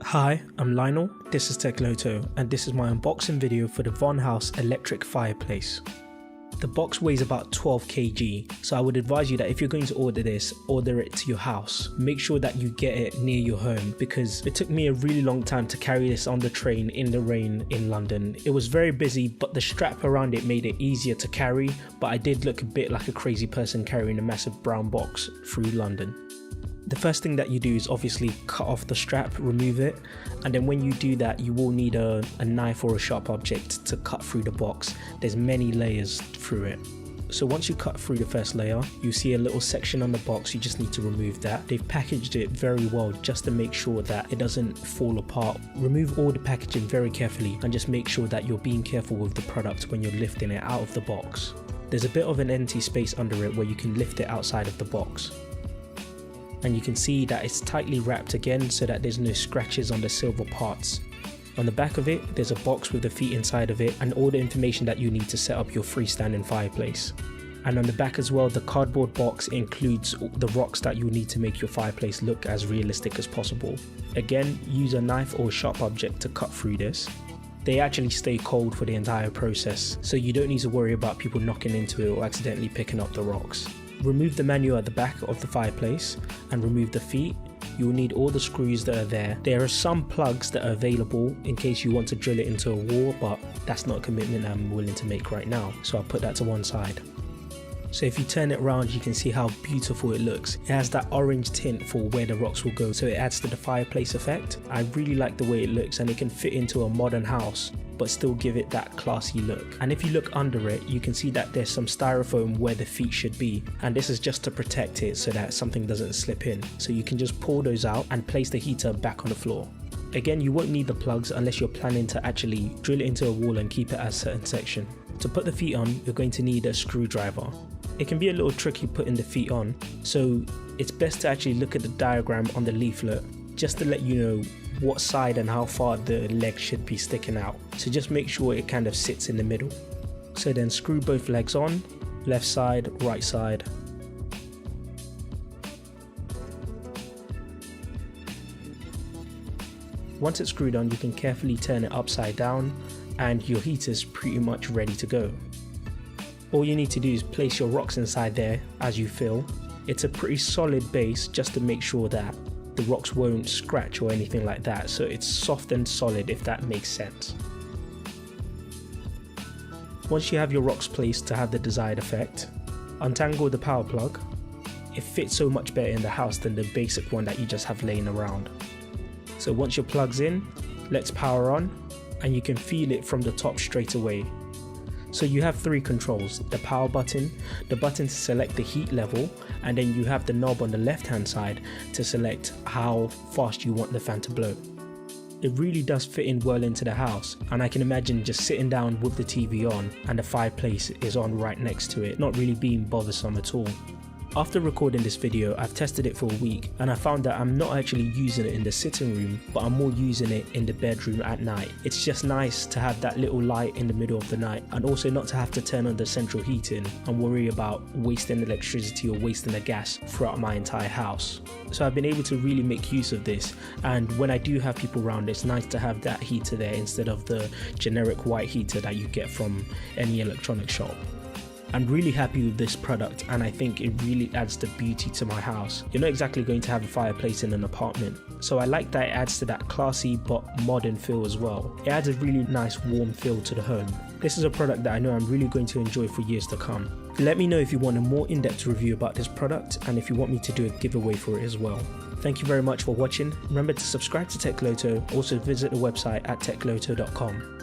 Hi, I'm Lionel, this is techloto, and this is my unboxing video for the VonHaus Electric Fireplace. The box weighs about 12 kg, so I would advise you that if you're going to order this, order it to your house. Make sure that you get it near your home, because it took me a really long time to carry this on the train in the rain in London. It was very busy, but the strap around it made it easier to carry, but I did look a bit like a crazy person carrying a massive brown box through London. The first thing that you do is obviously cut off the strap, remove it, and then when you do that you will need a knife or a sharp object to cut through the box. There's many layers through it. So once you cut through the first layer, you see a little section on the box, you just need to remove that. They've packaged it very well just to make sure that it doesn't fall apart. Remove all the packaging very carefully and just make sure that you're being careful with the product when you're lifting it out of the box. There's a bit of an empty space under it where you can lift it outside of the box. And you can see that it's tightly wrapped again so that there's no scratches on the silver parts. On the back of it, there's a box with the feet inside of it and all the information that you need to set up your freestanding fireplace. And on the back as well, the cardboard box includes the rocks that you need to make your fireplace look as realistic as possible. Again, use a knife or a sharp object to cut through this. They actually stay cold for the entire process, so you don't need to worry about people knocking into it or accidentally picking up the rocks. Remove the manual at the back of the fireplace and remove the feet. You will need all the screws that are there. There are some plugs that are available in case you want to drill it into a wall, but that's not a commitment I'm willing to make right now, so I'll put that to one side. So if you turn it around, you can see how beautiful it looks. It has that orange tint for where the rocks will go, so it adds to the fireplace effect. I really like the way it looks, and it can fit into a modern house but still give it that classy look. And if you look under it, you can see that there's some styrofoam where the feet should be, and this is just to protect it so that something doesn't slip in. So you can just pull those out and place the heater back on the floor. Again, you won't need the plugs unless you're planning to actually drill it into a wall and keep it as a certain section. To put the feet on, you're going to need a screwdriver. It can be a little tricky putting the feet on, so it's best to actually look at the diagram on the leaflet just to let you know what side and how far the leg should be sticking out. So just make sure it kind of sits in the middle. So then screw both legs on, left side, right side. Once it's screwed on, you can carefully turn it upside down and your heater's pretty much ready to go. All you need to do is place your rocks inside there as you fill. It's a pretty solid base just to make sure that the rocks won't scratch or anything like that, so it's soft and solid, if that makes sense. Once you have your rocks placed to have the desired effect, untangle the power plug. It fits so much better in the house than the basic one that you just have laying around. So once your plug's in, let's power on, and you can feel it from the top straight away. So you have three controls: the power button, the button to select the heat level, and then you have the knob on the left hand side to select how fast you want the fan to blow. It really does fit in well into the house, and I can imagine just sitting down with the TV on and the fireplace is on right next to it, not really being bothersome at all. After recording this video, I've tested it for a week and I found that I'm not actually using it in the sitting room, but I'm more using it in the bedroom at night. It's just nice to have that little light in the middle of the night, and also not to have to turn on the central heating and worry about wasting electricity or wasting the gas throughout my entire house. So I've been able to really make use of this, and when I do have people around, it's nice to have that heater there instead of the generic white heater that you get from any electronic shop. I'm really happy with this product, and I think it really adds the beauty to my house. You're not exactly going to have a fireplace in an apartment, so I like that it adds to that classy but modern feel as well. It adds a really nice warm feel to the home. This is a product that I know I'm really going to enjoy for years to come. Let me know if you want a more in-depth review about this product and if you want me to do a giveaway for it as well. Thank you very much for watching. Remember to subscribe to techloto, also visit the website at techloto.com.